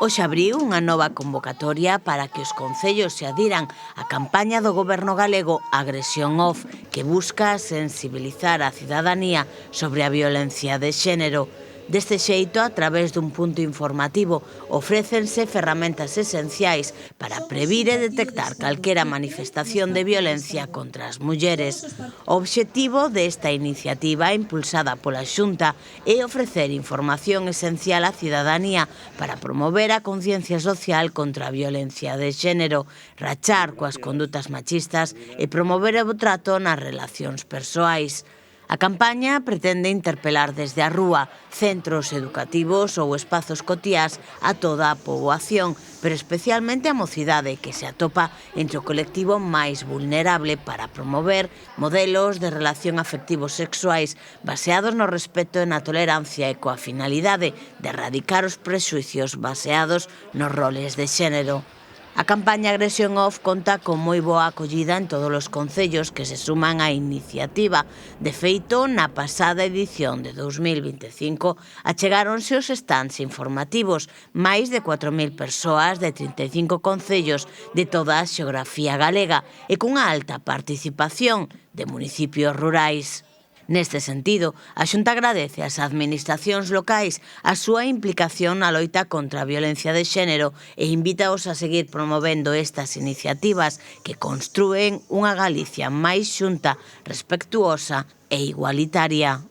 Hoxe abriu unha nova convocatoria para que os concellos se adiran á campaña do Goberno galego Agresión Off, que busca sensibilizar a cidadanía sobre a violencia de xénero. Deste xeito, a través dun punto informativo, ofrécense ferramentas esenciais para previr e detectar calquera manifestación de violencia contra as mulleres. O obxectivo desta iniciativa, impulsada pola Xunta, é ofrecer información esencial á cidadanía para promover a conciencia social contra a violencia de xénero, rachar coas condutas machistas e promover o trato nas relacións persoais. A campaña pretende interpelar desde a rúa, centros educativos ou espazos cotiás a toda a poboación, pero especialmente a mocidade que se atopa entre o colectivo máis vulnerable para promover modelos de relación afectivos sexuais baseados no respeto e na tolerancia e coa finalidade de erradicar os prexuicios baseados nos roles de xénero. A campaña Agresión Off conta con moi boa acollida en todos os concellos que se suman á iniciativa. De feito, na pasada edición de 2025 achegáronse os stands informativos, máis de 4.000 persoas de 35 concellos de toda a xeografía galega e cunha alta participación de municipios rurais. Neste sentido, a Xunta agradece ás administracións locais a súa implicación na loita contra a violencia de xénero e invítaos a seguir promovendo estas iniciativas que construen unha Galicia máis xunta, respectuosa e igualitaria.